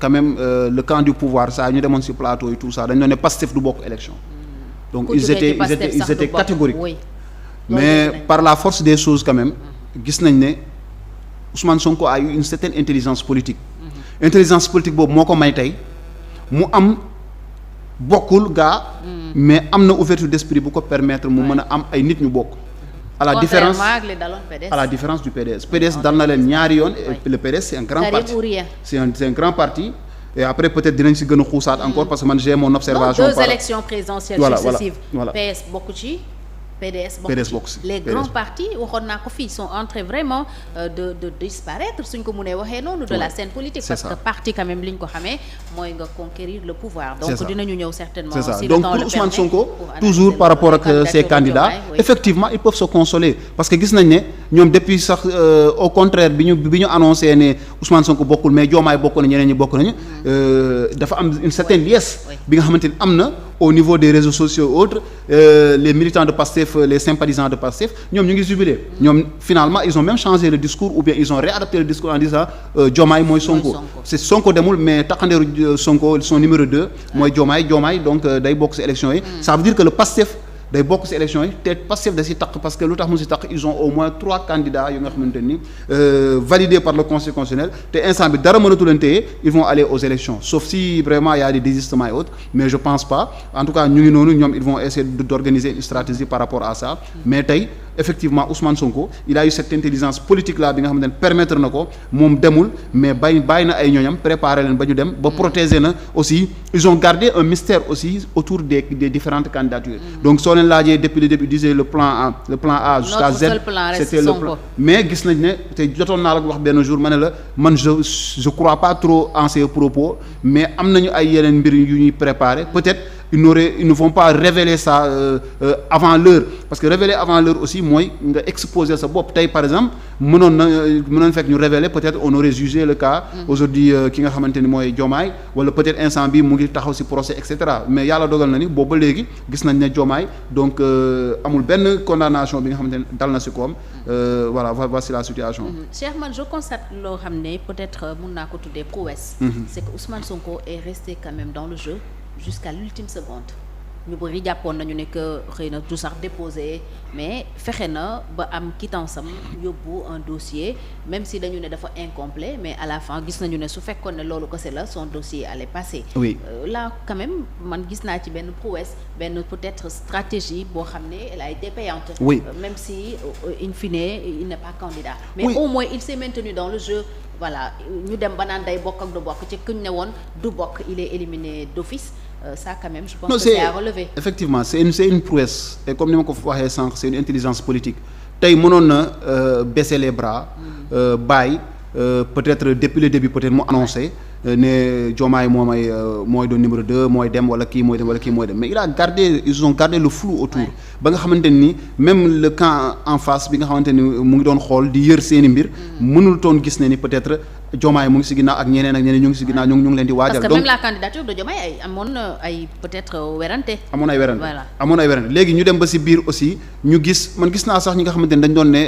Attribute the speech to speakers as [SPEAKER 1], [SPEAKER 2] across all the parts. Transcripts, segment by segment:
[SPEAKER 1] quand même le camp du pouvoir ça ñu demoon ci plateau et tout ça dañ doon ne Pastef du bokk élection donc ils étaient catégoriques mais par la force des choses quand même gis nañ ne Ousmane Sonko a eu une certaine intelligence politique intelligence politique boobu moo ko may tey mu am bokkul gaa mais am na ouverture d'esprit bu ko permettre mu mën a am ay nit ñu bokk à la différence du PDS dal na leen ñaari yoon le PDS c'est un grand parti c'est un grand parti et après peut-être dinañ si gën a xuusaat encore parce que man j'ai mon observation
[SPEAKER 2] deux élections présidentielles successives PS bokk ci PDS bokk ci les grands partis waxoon naa ko fii sont en train vraiment de disparaître suñ ko mënee waxee noonu de la scène politique parce que parti quand même li ñu ko xamee mooy nga conquérir le pouvoir donc dinañu ñëw certainement si
[SPEAKER 1] donc pour Ousmane Sonko toujours par rapport ak ces candidats effectivement ils peuvent se consoler parce que gis nañ ne ñoom depuis sax au contraire bi ñu annoncé ne Ousmane Sonko bokkul mais Diomaye bokk na ñeneen ñi bokk nañu dafa am une certaine liesse bi nga xamante ni am na au niveau des réseaux sociaux autres les militants de Pastef les sympathisants de Pastef ñoom ñu ngi jubilé ñoom finalement ils ont même changé le discours ou bien ils ont réadapté le discours en disant Diomaye mooy Sonko c'est Sonko demul mais taxandeeru Sonko son numéro 2 mooy Diomaye donc day bokk ci élection yi ça veut dire que le Pastef day bokk ci élection yi te Pastef da ci taq parce que lu tax mu ci taq ils ont au moins 3 candidats yu nga xamante ni validés par le Conseil constitutionnel te instant bi dara mënatu leen téye ils vont aller aux élections sauf si vraiment il y a des désistements et autres mais je pense pas en tout cas ñu ngi noonu ñoom ils vont essayer d'organiser une stratégie par rapport à ça mais tey effectivement Ousmane Sonko il a eu cette intelligence politique là bi nga xamante ne permettre na ko moom demul mais bàyyi na ay ñooñam préparer leen ba ñu dem ba protéger na aussi ils ont gardé un mystère aussi autour des différentes candidatures donc soo leen laajee depuis le début disait le plan A jusqu'à Z c'était le plan mais gis nañ ne te jotoon naa la wax benn jour ma ne la man je crois pas trop en ces propos mais am nañu ay yeneen mbir yu ñuy préparer peut-être ils ne vont pas révéler ça avant l'heure parce que révéler avant l'heure aussi mooy nga exposer sa bopp tey par exemple mënoon fekk ñu révéler peut-être on aurait jugé le cas aujourd'hui ki nga xamante ni mooy Diomaye wala peut-être instant bi mu ngi taxaw ci procès et cetera mais yàlla dogal na ni boobu ba léegi gis nañ ne Diomaye donc amul benn condamnation bi nga xamante ne dal na ci koom voilà voici la situation.
[SPEAKER 2] Cheikh man je constate loo xam ne peut-être mun naa ko tuddee prouesse. c'est que Ousmane Sonko est resté quand même dans le jeu. jusqu'à l'ultime seconde ñu bëri jàppoon nañu ne que xëy na du sax déposé mais fexe na ba am quittance am yóbbu un dossier même si dañu ne dafa incomplet mais à la fin gis nañu ne su fekkoon ne loolu kese la son dossier allait passer.
[SPEAKER 1] oui
[SPEAKER 2] là quand même man gis naa ci benn prouesse benn peut-être stratégie boo xam ne elle a été payante.
[SPEAKER 1] oui
[SPEAKER 2] même si in fine il n'est pas candidat. mais au moins il s'est maintenu dans le jeu. voilà ñu dem ba naan day bokk ak du bokk ci kuñ ne woon du bokk il est éliminé d'office. Ça quand même je pense que c'est à relever. Effectivement
[SPEAKER 1] c'est une prouesse et comme ni ma ko waxee sànq c'est une intelligence politique tey mënoon na baisser les bras bàyyi peut-être depuis le début peut-être mu annoncé ne Diomaye mooy doon numéro 2 mooy dem wala kii mooy dem wala kii mooy dem mais ils ont gardé le flou autour ba nga xamante ni même le camp en face bi nga xamante ni mu ngi doon xool di yër seeni mbir mënul toon gis ne ni peut-être Diomaye mu ngi ci ginnaaw ak ñeneen ñu ngi ci ginnaaw ñu ngi leen di waajal.
[SPEAKER 2] parce que même la candidature de Diomaye amoon ay peut-être werante.
[SPEAKER 1] amoon ay werante léegi ñu dem ba ci biir aussi ñu gis naa sax ñi nga xamante ne dañ doon ne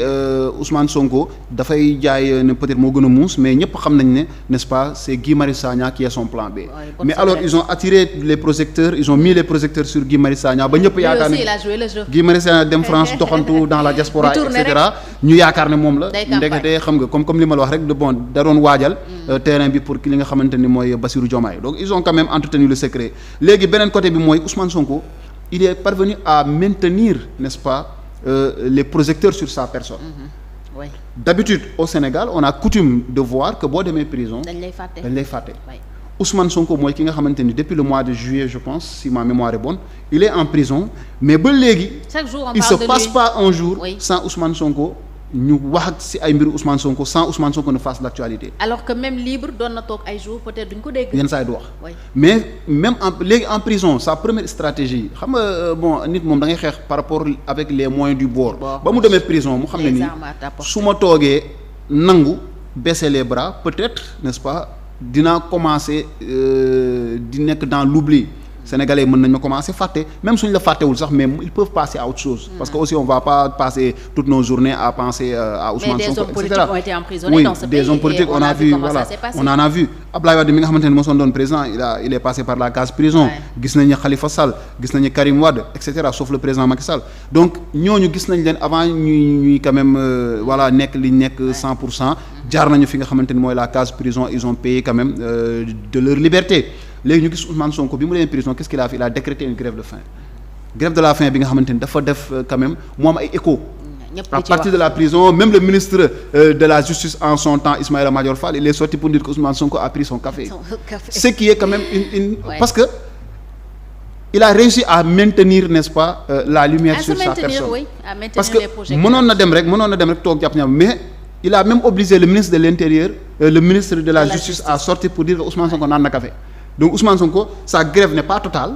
[SPEAKER 1] Ousmane Sonko dafay jaay ne peut-être moo gën a muus mais ñëpp xam nañ ne n'est-ce pas c'est Guy Marius Sagna qui est son plan B. mais alors ils ont attiré les projecteurs ils ont mis les projecteurs sur Guy Marius Sagna ba ñëpp yaakaar ne
[SPEAKER 2] il a joué le jeu.
[SPEAKER 1] Guy Marius Sagna dem France doxantu dans la diaspora et cetera ñu yaakaar ne moom la ndekete xam nga comme li ma la wax rek bon da doon waajal terrain bi pour ki li nga xamante ni mooy Bassirou Diomaye donc ils ont quand même entretenu le secret léegi beneen côté bi mooy Ousmane Sonko il est parvenu à maintenir n'est-ce pas les projecteurs sur sa personne.
[SPEAKER 2] Oui.
[SPEAKER 1] D'habitude au Sénégal on a coutume de voir que boo demee prison
[SPEAKER 2] dañ lay fàtte.
[SPEAKER 1] Ousmane Sonko mooy ki nga xamante ni depuis le mois de juillet je pense si ma mémoire est bonne il est en prison mais ba léegi
[SPEAKER 2] chaque jour on
[SPEAKER 1] il
[SPEAKER 2] parle
[SPEAKER 1] se passe pas un jour
[SPEAKER 2] oui.
[SPEAKER 1] sans Ousmane Sonko ñu wax ak ci ay mbiru Ousmane Sonko sans Ousmane Sonko ne fasse l'actualité.
[SPEAKER 2] alors que même libre doon na toog ay jours peut-être duñ ko dégg.
[SPEAKER 1] yenn saa yi du wax. mais même léegi en prison sa première stratégie xam nga bon nit moom da ngay xeex par rapport avec les moyens du bord. ba mu demee prison mu xam ne nii su ma toogee nangu baisser les bras peut-être n'est-ce pas dinaa commencer di nekk dans l'oubli sénégalais mën nañ ma commencer fàtte même suñ la fàttewul sax mais ils peuvent passer à autre chose. Parce que aussi on va pas passer toutes nos journées à penser à Ousmane Sonko, et cetera.
[SPEAKER 2] Mais des hommes politiques ont été emprisonnés dans ce pays.
[SPEAKER 1] Des hommes politiques on a vu voilà on en a vu. Abdoulaye Wade mi nga xamante ne mosoon doon président il est passé par la case prison. gis nañu Khalifa Sall gis nañu Karim Wade et cetera sauf le président Macky Sall donc ñooñu gis nañ leen avant ñuy quand même voilà nekk li nekk 100%. jaar nañu fi nga xamante ni mooy la case prison ils ont payé quand même de leur liberté léegi ñu gis Ousmane Sonko bi mu demee prison qu'est-ce qu'il a fait il a décrété une grève de faim grève de la faim bi nga xamante ni dafa def quand même mu am ay écho à partir de la prison même le ministre de la justice en son temps Ismaïla Madior Fall il est sorti pour dire que Ousmane Sonko a pris son café ce qui est quand même une parce que il a réussi à maintenir n'est-ce pas la lumière sur sa personne parce que mënoon na dem rek toog jàpp ñam mais il a même obligé le ministre de l'Intérieur le ministre de la Justice à sortir pour dire que Ousmane Sonko naan na café donc Ousmane Sonko sa grève n'est pas totale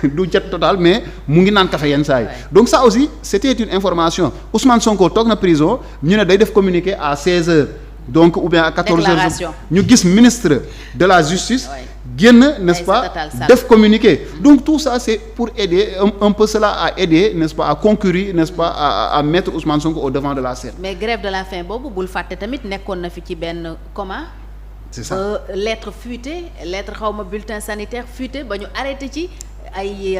[SPEAKER 1] du jet total mais mu ngi naan café yenn saa yi donc ça aussi c'était une information Ousmane Sonko toog na prison ñu ne day def communiqué à 16h donc ou bien à 14h ñu gis ministre de la Justice génn n'est-ce pas def communiqué donc tout ça c'est pour aider un peu cela à aider n'est-ce pas à concourir n'est-ce pas à mettre Ousmane Sonko au devant de la scène. Mais
[SPEAKER 2] grève de la faim boobu bul fàtte tamit nekkoon na fi ci benn coma.
[SPEAKER 1] C'est ça
[SPEAKER 2] lettre fuitée lettre xawma bulletin sanitaire fuité ba ñu arrêté ci ay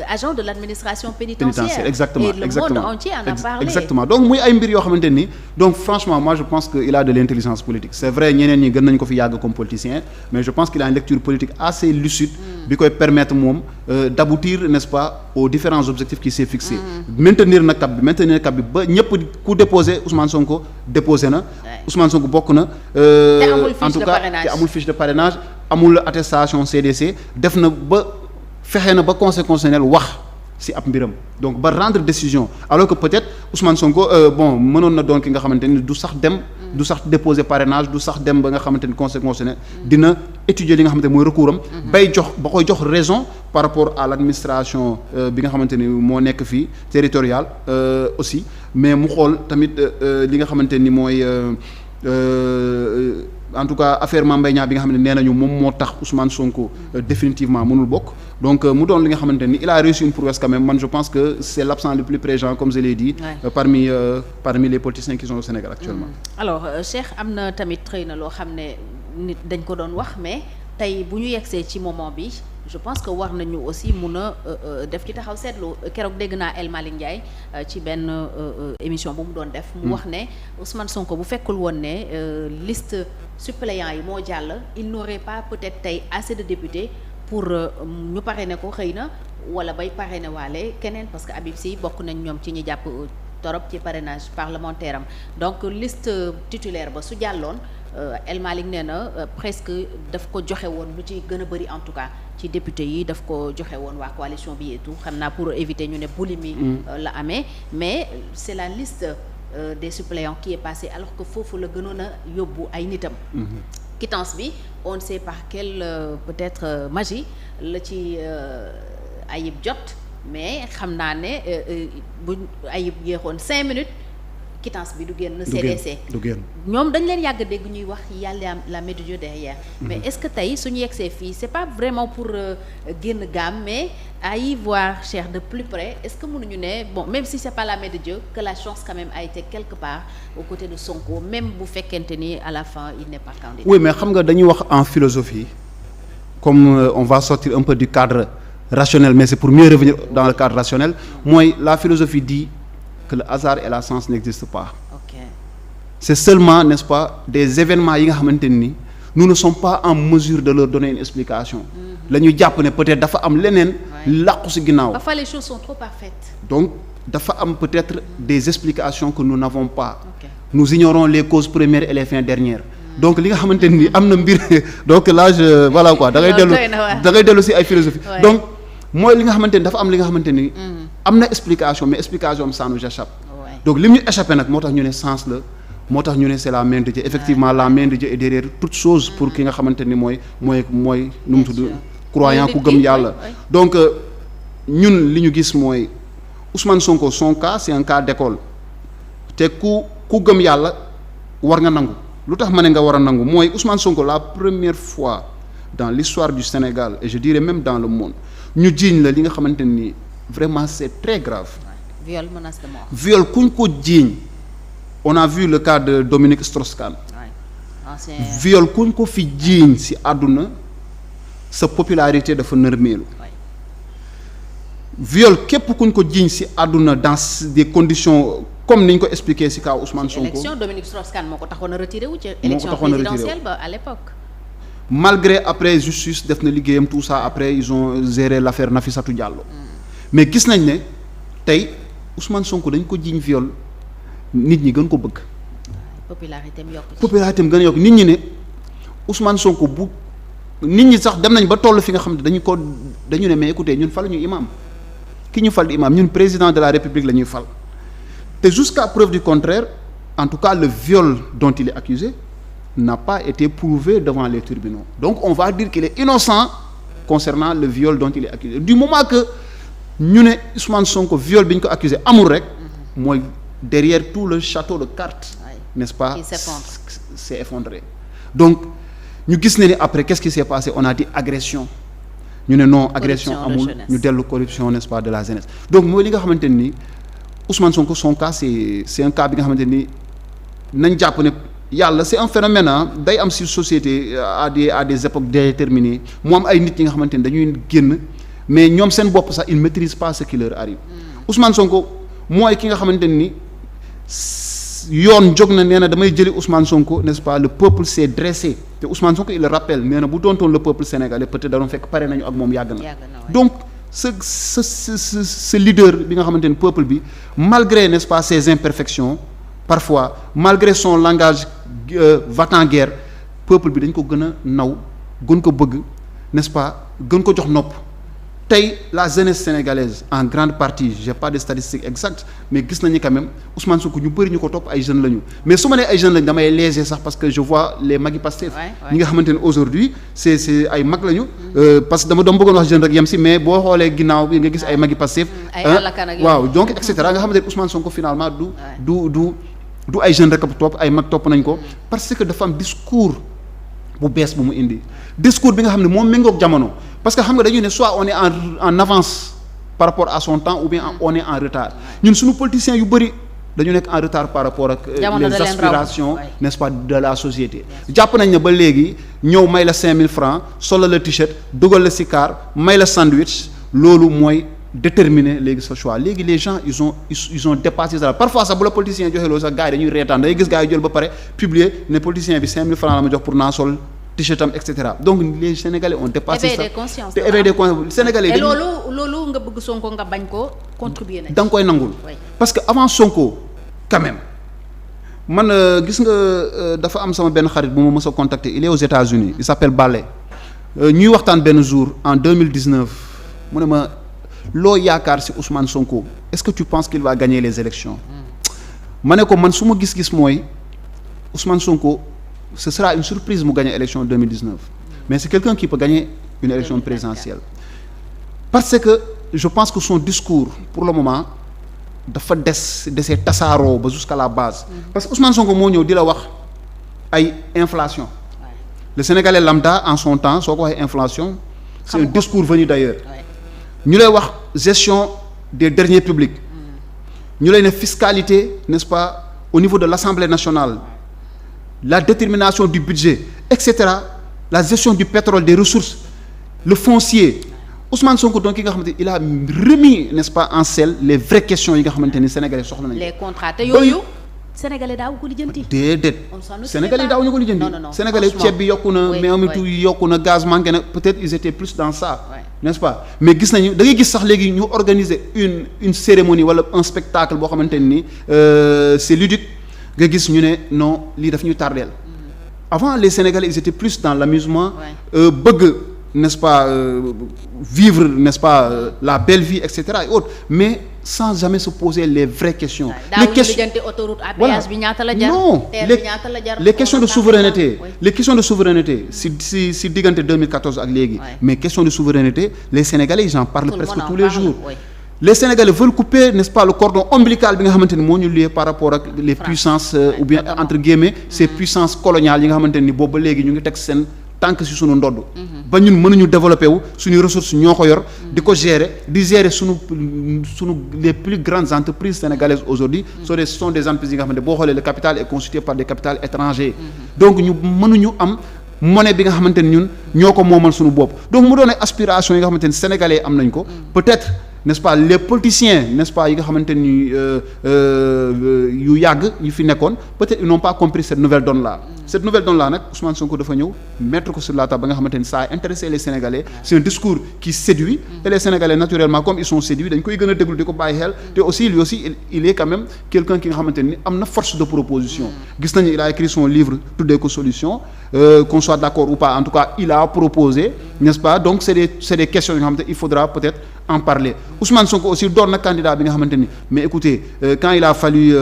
[SPEAKER 2] agents de l'administration pénitentiaire
[SPEAKER 1] exactement
[SPEAKER 2] et le monde entier en a parlé
[SPEAKER 1] exactement donc muy ay mbir yoo xamante ni donc franchement moi je pense que il a de l'intelligence politique c'est vrai ñeneen ñi gën nañ ko fi yàgg comme politicien mais je pense qu'il a une lecture politique assez lucide bi koy permettre moom d'aboutir n'est-ce pas aux différents objectifs qu'il s'est fixé maintenir cap bi ba ñëpp ku déposé Ousmane Sonko déposé na Ousmane Sonko bokk na en tout cas te amul fiche de parrainage amul attestation CDC def na ba fexe na ba conseil constitutionnel wax ci ab mbiram donc ba rendre décision alors que peut-être Ousmane Sonko bon mënoon na doon ki nga xamante ni du sax déposer parrainage du sax dem ba nga xamante ni conseil constitutionnel dina étudier li nga xamante ni mooy recours am bay koy jox raison par rapport à l'administration bi nga xamante ni moo nekk fii territoriale aussi mais mu xool tamit li nga xamante ni mooy en tout cas affaire Mame Mbaye Niang bi nga xam ne nee nañu moom moo tax Ousmane Sonko définitivement mënul bokk donc mu doon li nga xamante ni il a réussi une prouesse quand même man je pense que c'est l'absent le plus présent comme je l'ai dit parmi les politiciens qui sont au Sénégal actuellement.
[SPEAKER 2] Alors Cheikh am na tamit xëy na loo xam ne nit dañ ko doon wax mais tey bu ñu yegsee ci moment bi je pense que war nañu aussi mun a def ci taxaw seetlu keroog dégg naa El Malick Ndiaye ci benn émission bu mu doon def mu wax ne Ousmane Sonko bu fekkul woon ne liste suppléants yi moo jàll il n'aurait pas peut-être tey assez de députés pour ñu parrainer ko xëy na wala bay parrainer waale keneen parce que Habib Sy bokk nañ ñoom ci ñi jàpp torop ci parrainage parlementaire am donc liste titulaire ba su jàlloon El Malick nee na presque daf ko joxe woon lu ci gën a bari en tout cas ci député yi daf ko joxe woon waa coalition bi et tout xam naa pour éviter ñu ne boulimie la amee mais c'est la liste des suppléants qui est passée alors que foofu la gënoon a yóbbu ay nitam quittance bi on ne sait par quelle peut-être magie la ci Ayib jot mais xam naa ne bu Ayib yéexoon 5 minutes quittance bi du génn CDC ñoom dañ leen yàgg dégg ñuy wax yàlla la main de Dieu derrière mais est-ce que tey suñu yegsee fii c'est pas vraiment pour génn gamme mais à y voir Cheikh de plus près est-ce que mënuñu ne bon même si c'est pas la main de Dieu que la chance quand même a été quelque part aux côtés de Sonko même bu fekkente ni à la fin il n'est pas candidat.
[SPEAKER 1] Oui mais xam nga dañuy wax en philosophie comme on va sortir un peu du cadre rationnel mais c'est pour mieux revenir dans le cadre rationnel mooy la philosophie dit que le hasard et la chance n'existent pas.
[SPEAKER 2] Okay.
[SPEAKER 1] C'est seulement, n'est-ce pas, des événements yi nga xamante ni nous ne sommes pas en mesure de leur donner une explication. La ñu jàpp ne peut-être dafa am leneen làqu ci ginnaaw.
[SPEAKER 2] Parfois les choses sont trop parfaites.
[SPEAKER 1] Donc dafa am peut-être des explications que nous n'avons pas.
[SPEAKER 2] Okay.
[SPEAKER 1] Nous ignorons les causes premières et les fins dernières. Donc li nga xamante ni am na mbir donc là je voilà quoi da ngay dellu ci ay philosophie. Donc mooy li nga xamante ni dafa am li nga xamante ni. am na explication mais explication am ça nous échappe. Donc li mu ñu échappé nag moo tax ñu ne sens la moo tax ñu ne c'est la main de Dieu effectivement la main de Dieu est derrière toute chose pour ki nga xamante ni mooy nu mu tudd croyant ku gëm yàlla. Donc ñun li ñu gis mooy Ousmane Sonko son cas c'est un cas d'école te ku gëm yàlla war nga nangu lu tax ma ne nga war a nangu mooy Ousmane Sonko la première fois dans l'histoire du Sénégal et je dirais même dans le monde ñu jiiñ la li nga xamante ni vraiment c'est très grave.
[SPEAKER 2] Viol, menace de mort.
[SPEAKER 1] Viol kuñ ko jiiñ on a vu le cas de Dominique Strauss-Kahn. Viol kuñ ko fi jiiñ ci àdduna sa popularité dafa nërmeelu. Viol képp kuñ ko jiiñ ci àdduna dans des conditions comme ni ñu ko expliqué ci kaw Ousmane Sonko.
[SPEAKER 2] élection Dominique Strauss-Kahn moo ko taxoon a retiré wu ci élection présidentielle ba à l'époque.
[SPEAKER 1] Malgré après justice def na liggéeyam tout ça après ils ont géré l'affaire Nafissatou Diallo. Mais gis nañ ne tey Ousmane Sonko dañ ko jiiñ viol nit ñi gën ko bëgg.
[SPEAKER 2] popularité am yokk.
[SPEAKER 1] popularité am gën a yokk nit ñi ne Ousmane Sonko bu nit ñi sax dem nañ ba toll fi nga xam ne dañu ne mais écoutez ñun faluñu imam ki ñu fal di imam ñun président de la République la ñuy fal te jusqu'à preuve du contraire en tout cas le viol dont il est accusé n'a pas été prouvé devant les tribunaux donc on va dire qu'il est innocent concernant le viol dont il est accusé du moment que ñu ne Ousmane Sonko viol bi ñu ko accusé amul rek mooy derrière tout le château de cartes n'est-ce pas s'est effondré donc ñu gis ne ni après qu'est-ce qui s'est passé on a dit agression ñu ne non agression amul ñu dellu corruption n'est-ce pas de la jeunesse donc mooy li nga xamante ni Ousmane Sonko son cas c'est un cas bi nga xamante ni nañ jàpp ne yàlla c'est un phénomène day am ci société à des époques déterminées mu am ay nit ñi nga xamante ni dañuy génn mais ñoom seen bopp sax ils maîtrisent pas ce qui leur arrive Ousmane Sonko mooy ki nga xamante ni yoon jóg na nee na damay jëli Ousmane Sonko n'est-ce pas le peuple s'est dressé te Ousmane Sonko il le rappelle nee na bu doontoon le peuple sénégalais peut-être da doon fekk pare nañu ak moom yàgg na donc ce leader bi nga xamante ni peuple bi malgré n'est-ce pas ses imperfections parfois malgré son langage va-t-en-guerre peuple bi dañ ko gën a naw gën ko bëgg n'est-ce pas gën ko jox nopp tey la jeunesse sénégalaise en grande partie j'ai pas de statistiques exactes mais gis nañu quand même Ousmane Sonko ñu bëri ñu ko topp ay jeunes lañu mais su ma nee ay jeunes lañu damay léger sax parce que je vois les magi Pastef ñi nga xamante ne aujourd'hui c'est ay mag lañu parce que dama doon bëggoon wax jeune rek yem si mais boo xoolee ginnaaw bi nga gis ay magi Pastef waaw donc et cetera nga xamante ne Ousmane Sonko finalement du ay jeunes rek a topp ay mag topp nañ ko parce que dafa am discours bu bees bu mu indi discours bi nga xam ne moom méngoog jamono parce que xam nga dañuy ne soit on est en avance par rapport à son temps ou bien on est en retard ñun suñu politiciens yu bëri dañu nekk en retard par rapport ak les aspirations n'est-ce pas de la société jàpp nañ ne ba léegi ñëw may la 5000 francs solo la t-shirt dugal la si car may la sandwich loolu mooy déterminer léegi sa choix léegi les gens ils ont dépassé ça parfois sax bu la politicien joxe loolu sax gars yi dañuy reetaan day gis gars yi jël ba pare publier ne politicien bi 5000 francs la ma jox pour naa sol t-shirt am et cetera donc les Sénégalais ont dépassé ça te éveil des consciences Sénégalais yi
[SPEAKER 2] loolu nga bëgg Sonko nga bañ ko contribuer na
[SPEAKER 1] da nga koy nangul parce que avant Sonko quand même man gis nga dafa am sama benn xarit bu ma mës a contacter il est aux États-Unis il s'appelle Balé ñuy waxtaan benn jour en 2019 mu ne ma loo yaakaar ci Ousmane Sonko est-ce que tu penses qu'il va gagner les élections ma ne ko man su ma gis-gis mooy Ousmane Sonko ce sera une surprise mu gagner élection 2019 mais c'est quelqu'un qui peut gagner une élection présidentielle parce que je pense que son discours pour le moment dafa desee tasaaroo ba jusqu'à la base parce que Ousmane Sonko moo ñëw di la wax ay inflation le Sénégalais lambda en son temps soo ko waxee inflation c'est un discours venu d'ailleurs ñu lay wax gestion des deniers publics ñu lay ne fiscalité n'est-ce pas au niveau de l'Assemblée nationale la détermination du budget etc la gestion du pétrole des ressources le foncier Ousmane Sonko donc yi nga xamante il a remis n'est-ce pas en selle les vraies questions yi nga xamante ni Sénégalais soxla nañu
[SPEAKER 2] les contrats te yooyu Sénégalais daaw ko lijjanti
[SPEAKER 1] déedéet Sénégalais daaw ñu ko lijjanti Sénégalais ceeb bi yokku na meew mi tu yokku na gaz manqué na peut-être ils étaient plus dans ça n'est-ce pas mais gis nañu da ngay gis sax léegi ñu organiser une cérémonie wala un spectacle boo xamante ni c'est ludique nga gis ñu ne non lii daf ñu tardeel avant les Sénégalais ils étaient plus dans l'amusement bëgg n'est-ce pas vivre n'est-ce pas la belle vie etc et autres mais sans jamais se poser les vraies questions les questions
[SPEAKER 2] voilà
[SPEAKER 1] non les questions de souveraineté les questions de souveraineté si diggante 2014 ak léegi mais questions de souveraineté les Sénégalais ils en parlent presque tous les jours les Sénégalais veulent couper n'est-ce pas le cordon ombilical bi nga xamante ni moo ñu lié par rapport ak les puissances ou bien entre guillemets ces puissances coloniales yi nga xamante ni boobu ba léegi ñu ngi teg seen tànk ci suñu ndodd ba ñun mënuñu développer wu suñu ressources ñoo ko yor di ko gérer di gérer suñu les plus grandes entreprises sénégalaises aujourd'hui ce sont des entreprises yi nga xamante boo xoolee le capital est constitué par des capitaux étrangers donc ñu mënuñu am monnaie bi nga xamante ni ñun ñoo ko moomal suñu bopp donc mu doon ay aspirations yi nga xamante ni sénégalais am nañ ko peut-être n'est-ce pas les politiciens n'est-ce pas yi nga xamante ni yu yàgg yu fi nekkoon peut-être ils n'ont pas compris cette nouvelle donne là cette nouvelle donne là nag Ousmane Sonko dafa ñëw mettre ko sur la table ba nga xamante ni ça a intéressé les Sénégalais c'est un discours qui séduit et les Sénégalais naturellement comme ils sont séduits dañ koy gën a déglu di ko bàyyi xel te aussi lui aussi il est quand même quelqu'un ki nga xamante ni am na force de proposition gis nañu il a écrit son livre tuddee ko solution qu'on soit d'accord ou pas en tout cas il a proposé n'est-ce pas donc c'est des questions yi nga xamante il faudra peut-être en parler Ousmane Sonko aussi doon na candidat bi nga xamante ni mais écoutez quand il a fallu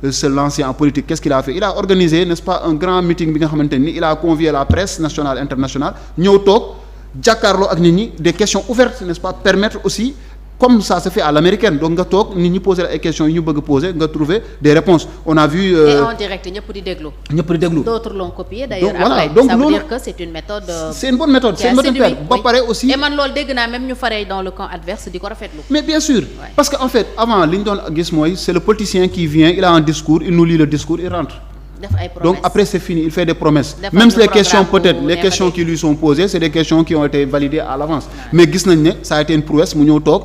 [SPEAKER 1] se lancer en politique qu'est-ce qu'il a fait il a organisé n'est-ce pas un grand meeting bi nga xamante ni il a convié la presse nationale internationale ñëw toog jàkkaarloo ak nit ñi des questions ouvertes n'est-ce pas permettre aussi comme ça se fait à l'américaine donc nga toog nit ñi poser ay questions yi ñu bëgg poser nga trouver des réponses on a vu.
[SPEAKER 2] et en direct ñëpp di déglu. d'autres l'ont copié d'ailleurs.
[SPEAKER 1] donc voilà
[SPEAKER 2] après
[SPEAKER 1] donc
[SPEAKER 2] ça veut
[SPEAKER 1] loolu
[SPEAKER 2] dire que c'est une méthode.
[SPEAKER 1] c'est une bonne méthode c'est une méthode père ba pare aussi.
[SPEAKER 2] et man loolu dégg naa même ñu faree dans le camp adverse di ko rafetlu.
[SPEAKER 1] mais bien sûr parce que en fait avant li ñu doon gis mooy c'est le politicien qui vient il a un discours il nous lit le discours il rentre. Donc après c'est fini il fait des promesses même les questions peut-être les questions qui lui sont posées c'est des questions qui ont été validées à l'avance mais gis nañ ne ça a été une prouesse mu ñëw toog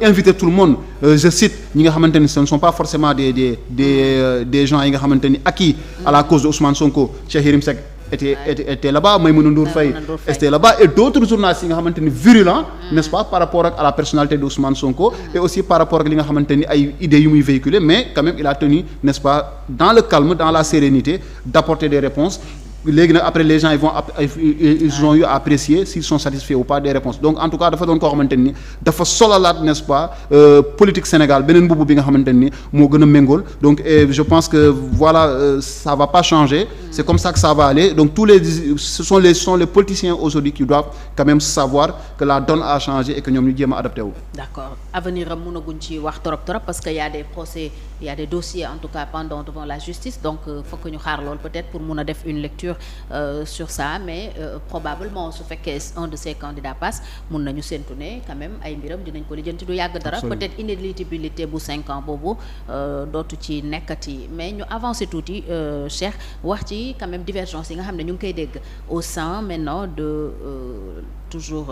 [SPEAKER 1] inviter tout le monde je cite ñi nga xamante ni ce ne sont pas forcément des gens yi nga xamante ni acquis à la cause de Ousmane Sonko Cheikh Yérim Seck était là-bas Maïmouna Ndour Faye était là-bas et d'autres journalistes yi nga xamante ni virulents n'est-ce pas par rapport à la personnalité de Ousmane Sonko et aussi par rapport ak li nga xamante ni ay idées yu muy véhiculer mais quand même il a tenu n'est-ce pas dans le calme dans la sérénité d'apporter des réponses léegi nag après les gens ils ont eu à apprécier s'ils sont satisfaits ou pas des réponses donc en tout cas dafa doon koo xamante ni dafa solalaat n'est-ce pas politique Sénégal beneen mbubb bi nga xamante ni moo gën a méngool donc je pense que voilà ça va pas changer c'est comme ça que ça va aller donc ce sont les politiciens aujourd'hui qui doivent quand même savoir que la donne a changé et que ñoom ñu jéem a adapté wu.
[SPEAKER 2] D'accord avenir am mënaguñ ci wax trop parce que y a des procès il y a des dossiers en tout cas pendant devant la justice donc faut que ñu xaar lool peut-être pour mun a def une lecture sur ça mais probablement su fekkee un de ces candidats passe mun nañu séntu ne quand même ay mbiram dinañ ko lijjanti du yàgg dara peut-être inéligibilité bu 5 ans boobu dootu ci nekkati mais ñu avancer tuuti Cheikh wax ci quand même divergence yi nga xam ne ñu ngi koy dégg au sein maintenant de toujours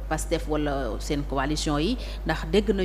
[SPEAKER 2] Pastef wala seen coalition yi ndax dégg nañu